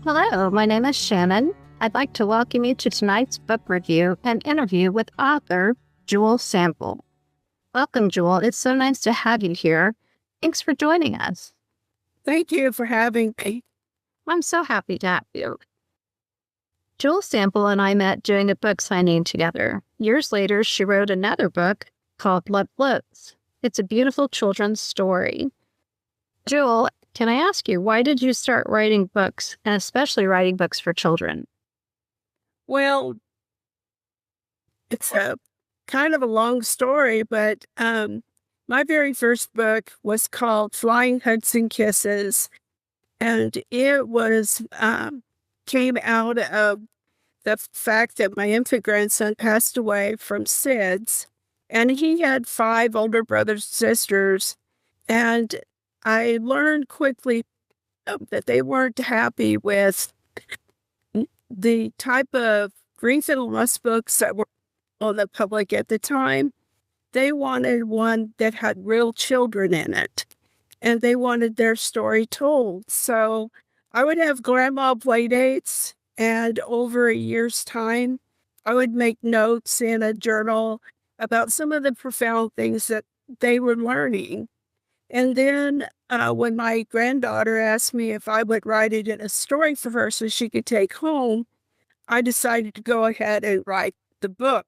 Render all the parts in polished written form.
Hello, my name is Shannon. I'd like to welcome you to tonight's book review and interview with author Jewel Sample. Welcome, Jewel. It's so nice to have you here. Thanks for joining us. Thank you for having me. I'm so happy to have you. Jewel Sample and I met doing a book signing together. Years later, she wrote another book called Blood Floats. It's a beautiful children's story. Jewel, can I ask you, why did you start writing books, and especially writing books for children? Well, it's a kind of a long story, but my very first book was called Flying Hugs and Kisses, and it was came out of the fact that my infant grandson passed away from SIDS, and he had 5 older brothers and sisters, and I learned quickly that they weren't happy with the type of grief and loss books that were on the public at the time. They wanted one that had real children in it, and they wanted their story told. So I would have grandma play dates, and over a year's time, I would make notes in a journal about some of the profound things that they were learning. And then when my granddaughter asked me if I would write it in a story for her so she could take home, I decided to go ahead and write the book.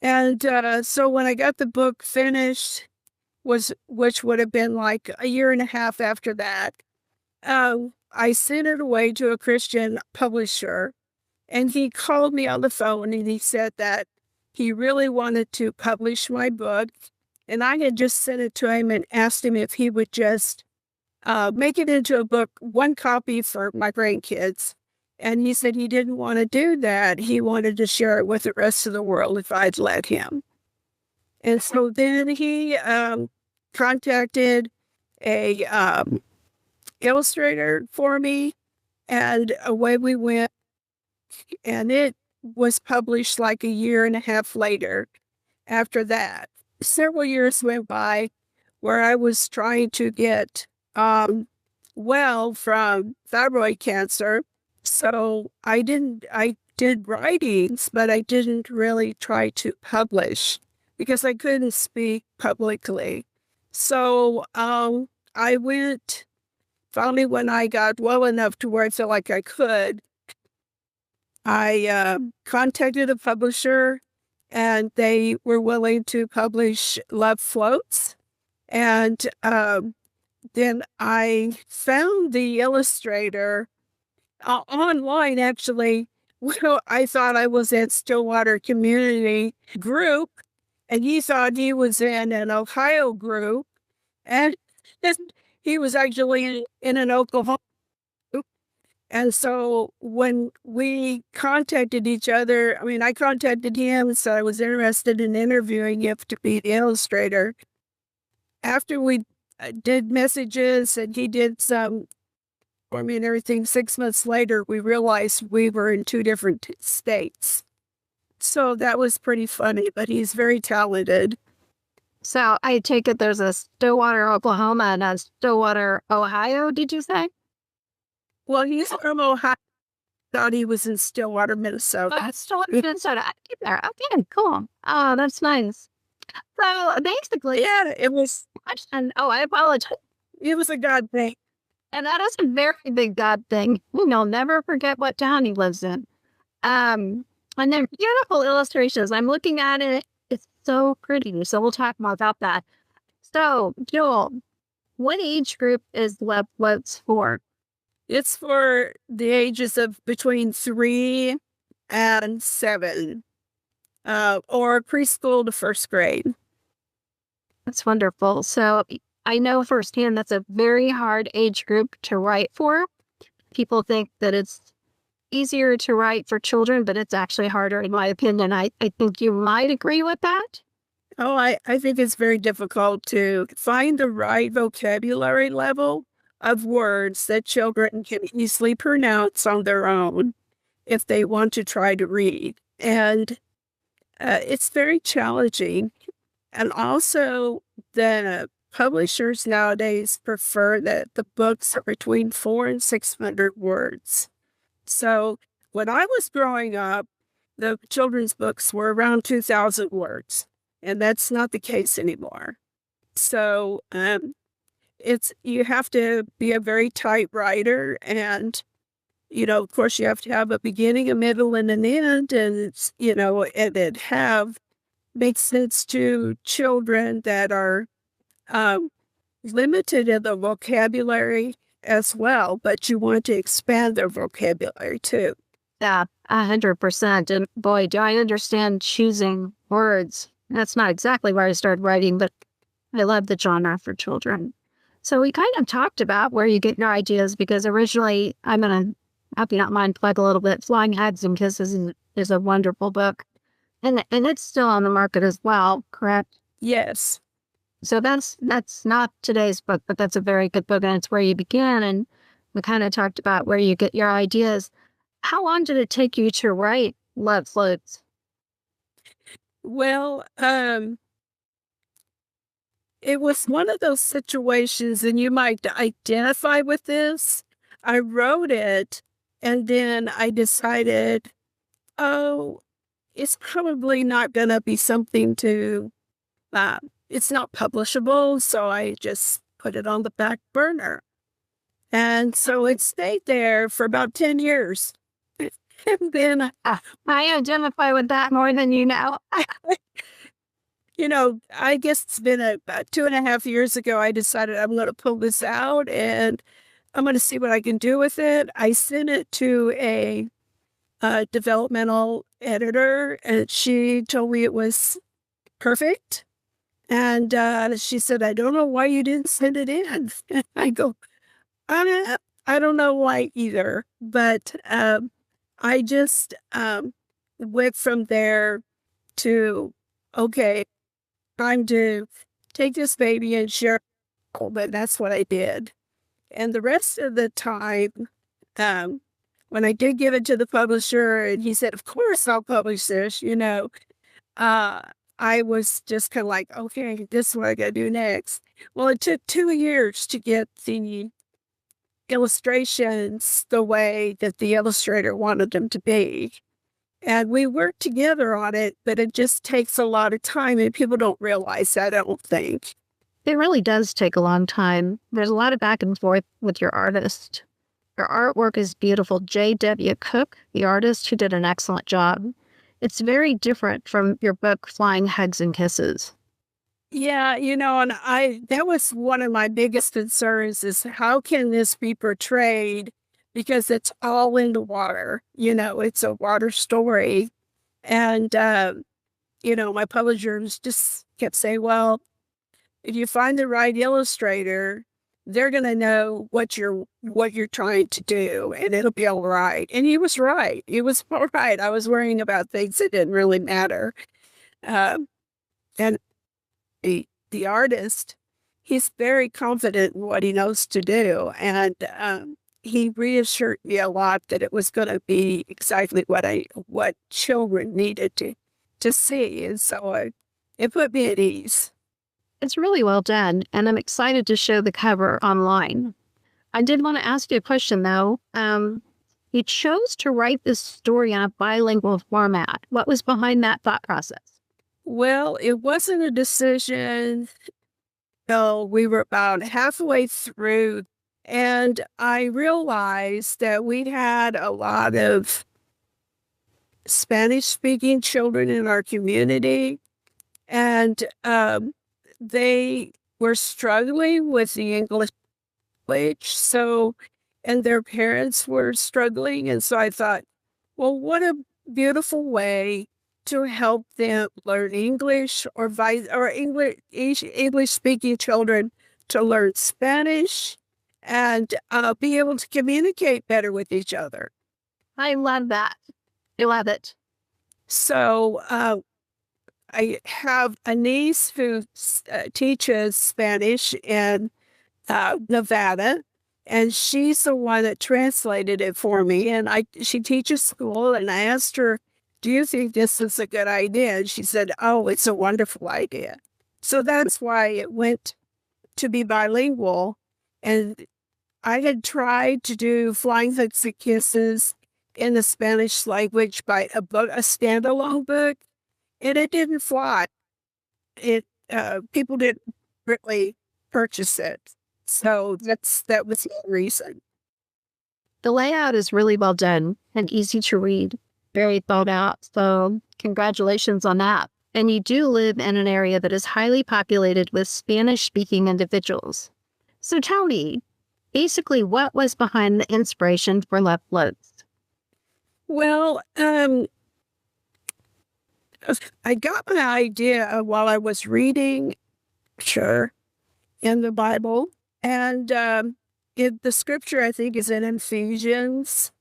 And so when I got the book finished, which would have been like a year and a half after that, I sent it away to a Christian publisher, and he called me on the phone and he said that he really wanted to publish my book. And I had just sent it to him and asked him if he would just make it into a book, one copy for my grandkids. And he said he didn't want to do that. He wanted to share it with the rest of the world if I'd let him. And so then he contacted a illustrator for me, and away we went. And it was published like a year and a half later after that. Several years went by where I was trying to get well from thyroid cancer. So I did writings, but I didn't really try to publish because I couldn't speak publicly. So I went, finally when I got well enough to where I felt like I could, I contacted a publisher, and they were willing to publish Love Floats. And then I found the illustrator online, actually. Well, I thought I was at Stillwater Community Group, and he thought he was in an Ohio group, and he was actually in an Oklahoma group. And so when we contacted each other, I contacted him, so I was interested in interviewing him to be the illustrator. After we did messages and he did some for me and everything, 6 months later, we realized we were in 2 different states. So that was pretty funny, but he's very talented. So I take it there's a Stillwater, Oklahoma and a Stillwater, Ohio, did you say? Well, he's from Ohio. Thought he was in Stillwater, Minnesota. Oh, Stillwater, Minnesota. I get there. Okay, cool. Oh, that's nice. So basically, Yeah, it was. and I apologize. It was a God thing. And that is a very big God thing. You'll never forget what town he lives in. And they're beautiful illustrations. I'm looking at it. It's so pretty. So we'll talk more about that. So, Joel, what age group is Love Floats for? It's for the ages of between 3 and 7, or preschool to 1st grade. That's wonderful. So I know firsthand that's a very hard age group to write for. People think that it's easier to write for children, but it's actually harder, in my opinion. I think you might agree with that. Oh, I think it's very difficult to find the right vocabulary level of words that children can easily pronounce on their own if they want to try to read. And it's very challenging. And also the publishers nowadays prefer that the books are between 400 and 600 words. So when I was growing up, the children's books were around 2,000 words, and that's not the case anymore. So you have to be a very tight writer, and of course, you have to have a beginning, a middle, and an end, and and it make sense to children that are limited in the vocabulary as well, but you want to expand their vocabulary too. Yeah, 100%. And boy, do I understand choosing words. That's not exactly where I started writing, but I love the genre for children. So we kind of talked about where you get your ideas, because originally, I'm going to, hope you don't mind, plug a little bit. Flying Hugs and Kisses is a wonderful book. And it's still on the market as well, correct? Yes. So that's not today's book, but that's a very good book, and it's where you begin. And we kind of talked about where you get your ideas. How long did it take you to write Love Floats? Well, it was one of those situations, and you might identify with this. I wrote it, and then I decided, oh, it's probably not going to be something to, it's not publishable, so I just put it on the back burner. And so it stayed there for about 10 years. And then I identify with that more than you know. I guess it's been about 2.5 years ago, I decided I'm going to pull this out and I'm going to see what I can do with it. I sent it to a developmental editor, and she told me it was perfect. And she said, I don't know why you didn't send it in. And I go, I don't know why either. But I just went from there to, okay, time to take this baby and share. But that's what I did. And the rest of the time, when I did give it to the publisher, and he said, of course I'll publish this, I was just kind of like, okay, this is what I got to do next. Well, it took 2 years to get the illustrations the way that the illustrator wanted them to be. And we worked together on it, but it just takes a lot of time, and people don't realize that, I don't think. It really does take a long time. There's a lot of back and forth with your artist. Your artwork is beautiful. J.W. Cook, the artist, who did an excellent job. It's very different from your book, Flying Hugs and Kisses. Yeah, and that was one of my biggest concerns, is how can this be portrayed? Because it's all in the water, it's a water story. And, my publishers just kept saying, well, if you find the right illustrator, they're going to know what you're trying to do, and it'll be all right. And he was right. He was all right. I was worrying about things that didn't really matter. And the artist, he's very confident in what he knows to do. And he reassured me a lot that it was going to be exactly what children needed to see. And so it put me at ease. It's really well done, and I'm excited to show the cover online. I did want to ask you a question, though. You chose to write this story in a bilingual format. What was behind that thought process? Well, it wasn't a decision. No, we were about halfway through, and I realized that we had a lot of Spanish-speaking children in our community, and they were struggling with the English language, and their parents were struggling. And so I thought, well, what a beautiful way to help them learn English, or English-speaking children to learn Spanish and be able to communicate better with each other. I love that. I love it. So I have a niece who teaches Spanish in Nevada, and she's the one that translated it for me. And she teaches school, and I asked her, do you think this is a good idea? And she said, oh, it's a wonderful idea. So that's why it went to be bilingual, and I had tried to do Flying Hooks and Kisses in the Spanish language by a standalone book, and it didn't fly. People didn't really purchase it. So that was the reason. The layout is really well done and easy to read, very thought out. So, congratulations on that. And you do live in an area that is highly populated with Spanish speaking individuals. So, tell me, basically, what was behind the inspiration for Left Floats? Well, I got my idea while I was reading, in the Bible. And the scripture, I think, is in Ephesians.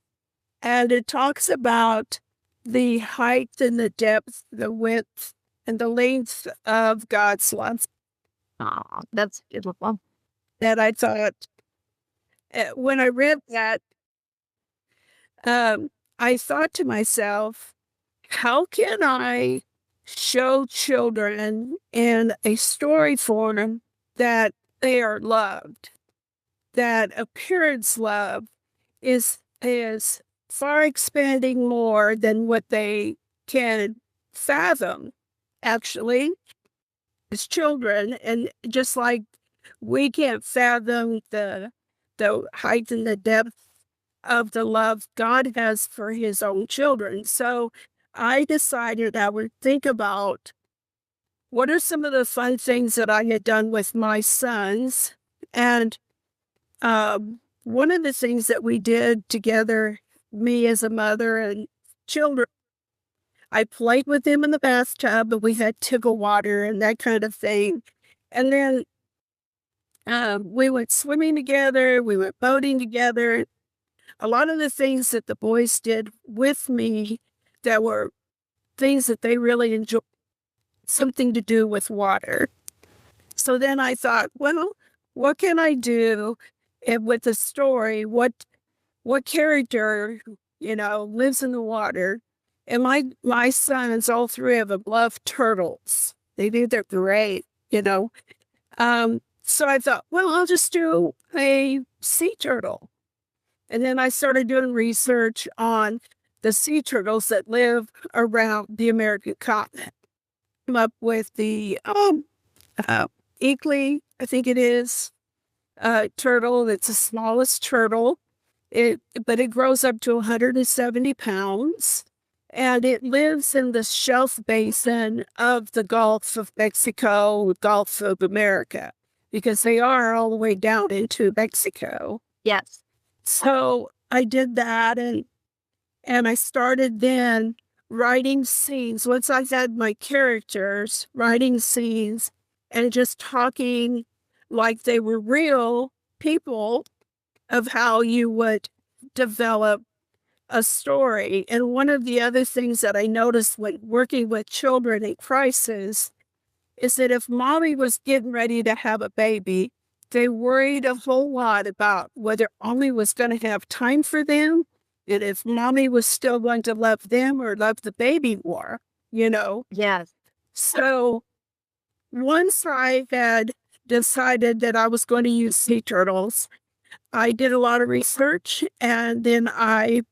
And it talks about the height and the depth, the width, and the length of God's love. Oh, that's beautiful. That I thought, when I read that, I thought to myself, how can I show children in a story form that they are loved, that a parent's love is far expanding more than what they can fathom, actually, as children. And just like we can't fathom the height and the depth of the love God has for his own children. So I decided I would think about what are some of the fun things that I had done with my sons. And one of the things that we did together, me as a mother and children, I played with them in the bathtub, but we had tickle water and that kind of thing. And then we went swimming together, we went boating together. A lot of the things that the boys did with me that were things that they really enjoyed, something to do with water. So then I thought, well, what can I do with the story? What character, lives in the water? And my sons, all three of them, love turtles. They think they're great, So I thought, well, I'll just do a sea turtle. And then I started doing research on the sea turtles that live around the American continent. Came up with the Eakley, I think it is, turtle. It's the smallest turtle. But it grows up to 170 pounds. And it lives in the shelf basin of the Gulf of Mexico, Gulf of America, because they are all the way down into Mexico. Yes. So I did that, and I started then writing scenes. Once I had my characters, writing scenes and just talking like they were real people of how you would develop a story. And one of the other things that I noticed when working with children in crisis is that if mommy was getting ready to have a baby, they worried a whole lot about whether mommy was going to have time for them and if mommy was still going to love them or love the baby more, Yes. So once I had decided that I was going to use sea turtles, I did a lot of research, and then I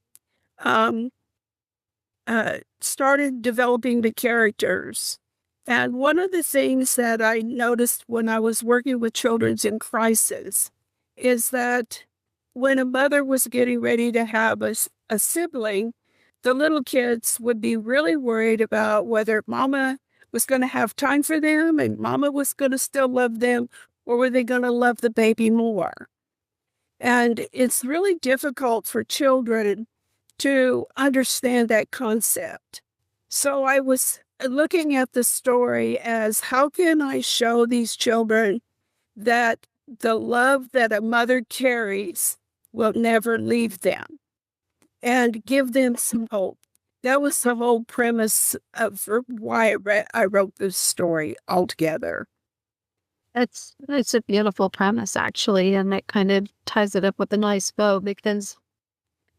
started developing the characters. And one of the things that I noticed when I was working with children in crisis is that when a mother was getting ready to have a sibling, the little kids would be really worried about whether mama was going to have time for them and mama was going to still love them, or were they going to love the baby more? And it's really difficult for children to understand that concept. So I was looking at the story as, how can I show these children that the love that a mother carries will never leave them, and give them some hope? That was the whole premise of why I wrote this story altogether. It's a beautiful premise, actually, and it kind of ties it up with a nice bow, because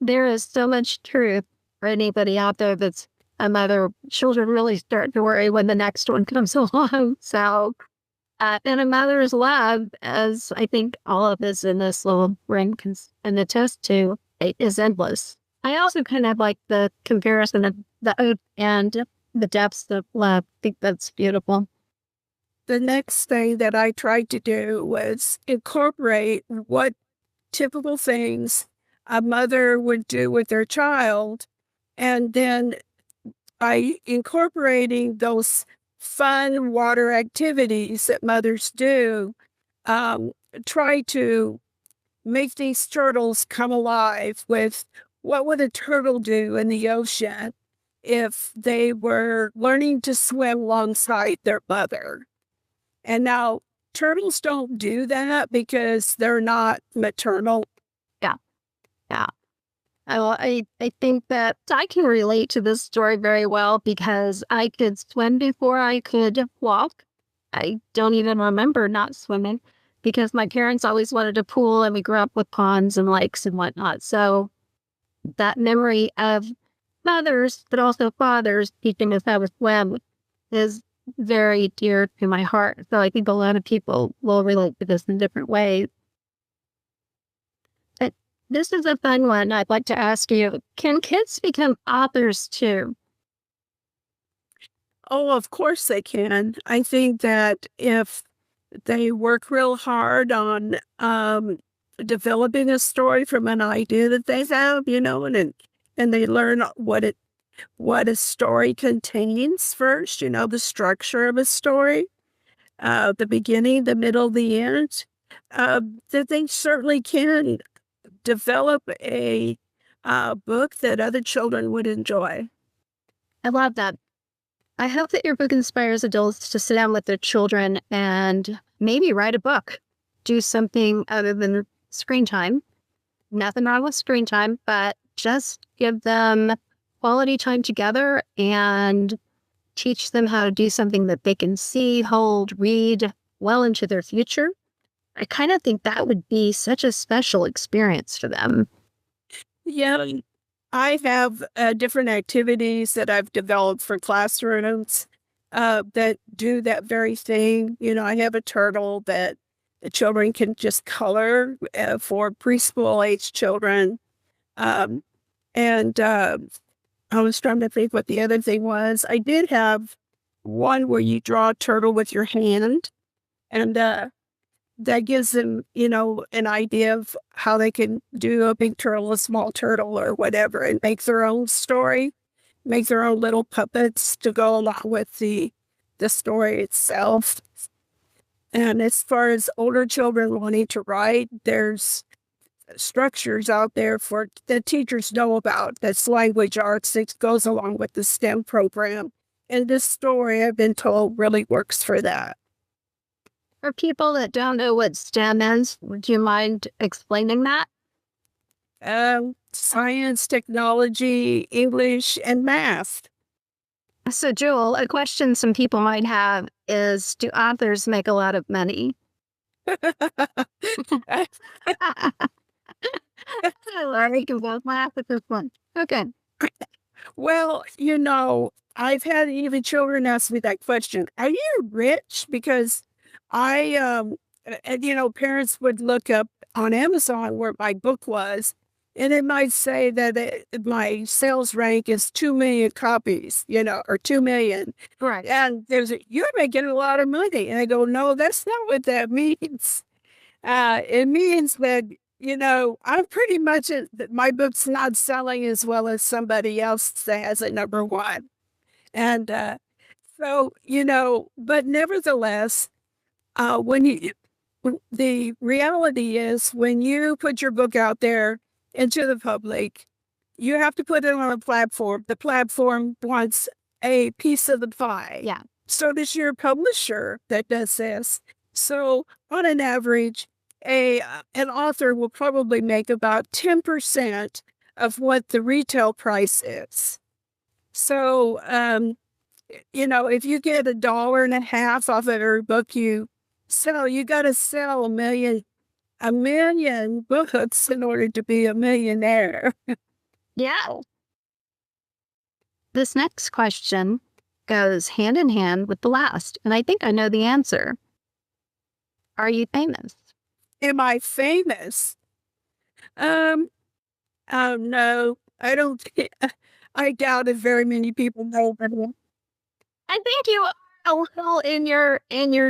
there is so much truth for anybody out there that's a mother. Children really start to worry when the next one comes along. So And a mother's love, as I think all of us in this little ring can attest to, it is endless. I also kind of like the comparison of the oath and the depths of love. I think that's beautiful. The next thing that I tried to do was incorporate what typical things a mother would do with their child, and then by incorporating those fun water activities that mothers do, um, try to make these turtles come alive with what would a turtle do in the ocean if they were learning to swim alongside their mother. And now turtles don't do that because they're not maternal. Yeah. Yeah. I think that I can relate to this story very well because I could swim before I could walk. I don't even remember not swimming because my parents always wanted a pool and we grew up with ponds and lakes and whatnot. So that memory of mothers, but also fathers teaching us how to swim is very dear to my heart. So I think a lot of people will relate to this in different ways. But this is a fun one. I'd like to ask you, can kids become authors too? Oh, of course they can. I think that if they work real hard on developing a story from an idea that they have, and they learn what a story contains first, the structure of a story, the beginning, the middle, the end, that they certainly can develop a book that other children would enjoy. I love that. I hope that your book inspires adults to sit down with their children and maybe write a book, do something other than screen time. Nothing wrong with screen time, but just give them quality time together and teach them how to do something that they can see, hold, read well into their future. I kind of think that would be such a special experience for them. Yeah, I have different activities that I've developed for classrooms that do that very thing. I have a turtle that the children can just color for preschool age children. Um, and I was trying to think what the other thing was. I did have one where you draw a turtle with your hand, and that gives them, an idea of how they can do a big turtle, a small turtle, or whatever, and make their own story, make their own little puppets to go along with the story itself. And as far as older children wanting to write, there's structures out there for that teachers know about. That's language arts that goes along with the STEM program. And this story, I've been told, really works for that. For people that don't know what STEM is, would you mind explaining that? Science, technology, English, and math. So, Jewel, a question some people might have is, do authors make a lot of money? I can both laugh at this one. Okay. Well, I've had even children ask me that question. Are you rich? Because parents would look up on Amazon where my book was, and it might say that my sales rank is 2 million copies, or 2 million. Right. And you're making a lot of money. And I go, no, that's not what that means. It means that, I'm pretty much, my book's not selling as well as somebody else that has it number one. And but nevertheless, the reality is when you put your book out there into the public, you have to put it on a platform. The platform wants a piece of the pie. Yeah. So does your publisher that does this. So on an average, an author will probably make about 10% of what the retail price is. So, if you get $1.50 off of every book you sell, you got to sell a million books in order to be a millionaire. Yeah. This next question goes hand in hand with the last, and I think I know the answer. Are you famous? Am I famous? Um, no, I don't. I doubt if very many people know that. I think you are a little in your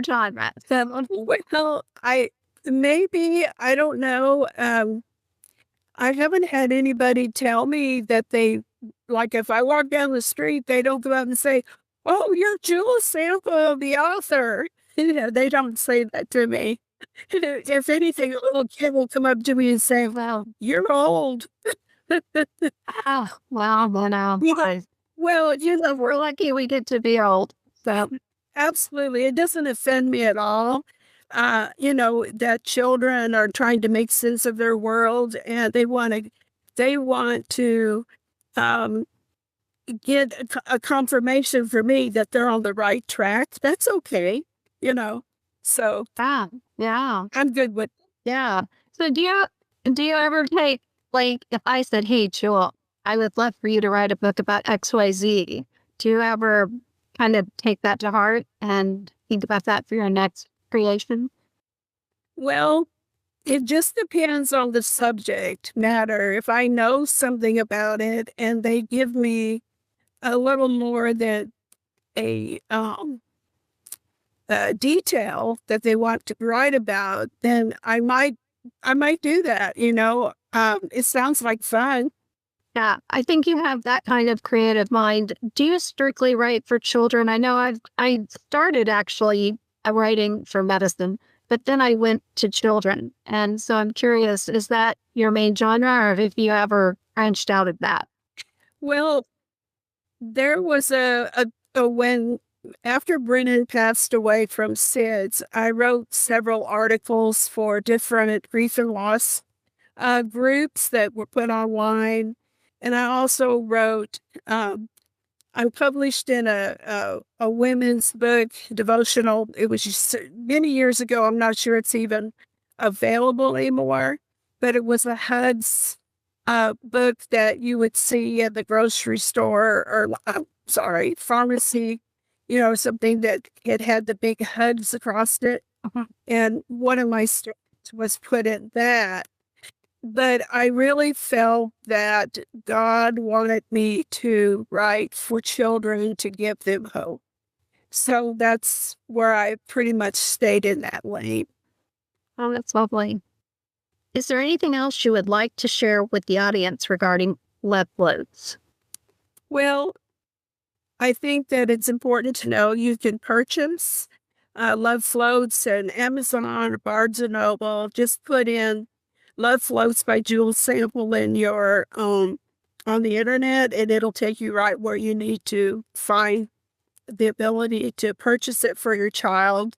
genre. So, Well, I don't know. I haven't had anybody tell me that they, like, if I walk down the street, they don't go out and say, "Oh, you're Jewel Sample, the author." They don't say that to me. If anything, a little kid will come up to me and say, "Well, you're old." oh, well, Yeah. Well, we're lucky we get to be old. So, absolutely. It doesn't offend me at all. That children are trying to make sense of their world and they want to um, get a confirmation for me that they're on the right track. That's okay, you know. So yeah, yeah, I'm good with. yeah. So, do you ever take, like, if I said, "Hey, Jewel, I would love for you to write a book about XYZ," do you ever kind of take that to heart and think about that for your next creation? Well, it just depends on the subject matter. If I know something about it and they give me a little more than a detail that they want to write about, then I might do that. It sounds like fun. Yeah, I think you have that kind of creative mind. Do you strictly write for children? I know I started actually writing for medicine, but then I went to children. And so I'm curious, is that your main genre or have you ever branched out of that? Well, there was a when after Brennan passed away from SIDS, I wrote several articles for different grief and loss groups that were put online. And I also wrote, I published in a women's book devotional. It was just many years ago. I'm not sure it's even available anymore, but it was a HUD's book that you would see at the grocery store or, sorry, pharmacy, something that it had the big HUDs across it. And one of my stories was put in that. But I really felt that God wanted me to write for children to give them hope. So that's where I pretty much stayed in that lane. Oh, that's lovely. Is there anything else you would like to share with the audience regarding Love Floats? Well, I think that it's important to know you can purchase Love Floats and Amazon or Barnes and Noble. Just put in Love Floats by Jewel Sample in your on the internet, and it'll take you right where you need to find the ability to purchase it for your child.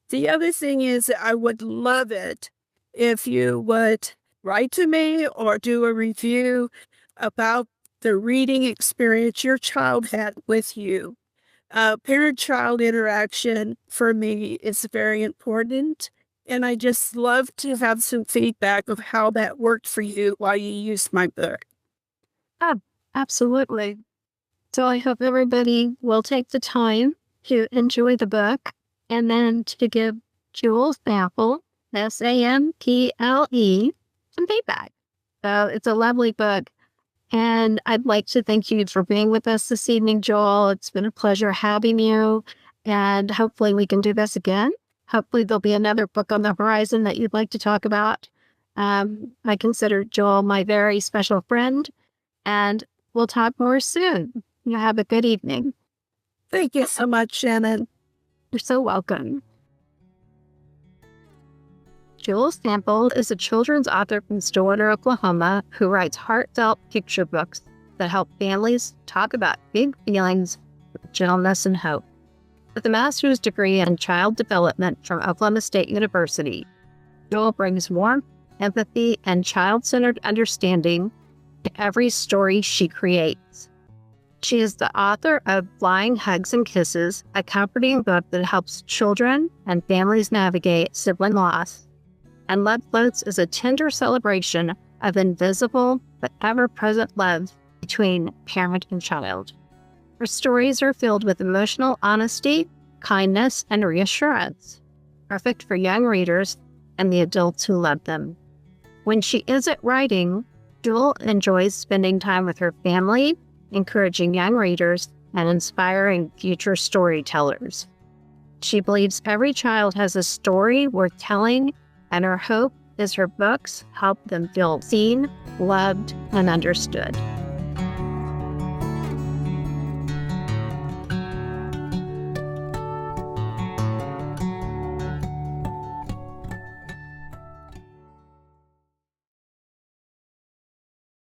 The other thing is, I would love it if you would write to me or do a review about the reading experience your child had with you. Parent-child interaction for me is very important, and I just love to have some feedback of how that worked for you while you used my book. Oh, absolutely. So I hope everybody will take the time to enjoy the book and then to give Jewel Sample, Sample, some feedback. So it's a lovely book. And I'd like to thank you for being with us this evening, Joel. It's been a pleasure having you. And hopefully we can do this again. Hopefully there'll be another book on the horizon that you'd like to talk about. I consider Joel my very special friend. And we'll talk more soon. You have a good evening. Thank you so much, Shannon. You're so welcome. Jewel Sample is a children's author from Stillwater, Oklahoma, who writes heartfelt picture books that help families talk about big feelings with gentleness and hope. With a master's degree in child development from Oklahoma State University, Jewel brings warmth, empathy, and child-centered understanding to every story she creates. She is the author of Flying Hugs and Kisses, a comforting book that helps children and families navigate sibling loss. And Love Floats is a tender celebration of invisible but ever-present love between parent and child. Her stories are filled with emotional honesty, kindness, and reassurance. perfect for young readers and the adults who love them. When she isn't writing, Jewel enjoys spending time with her family, encouraging young readers, and inspiring future storytellers. She believes every child has a story worth telling, and her hope is her books help them feel seen, loved, and understood.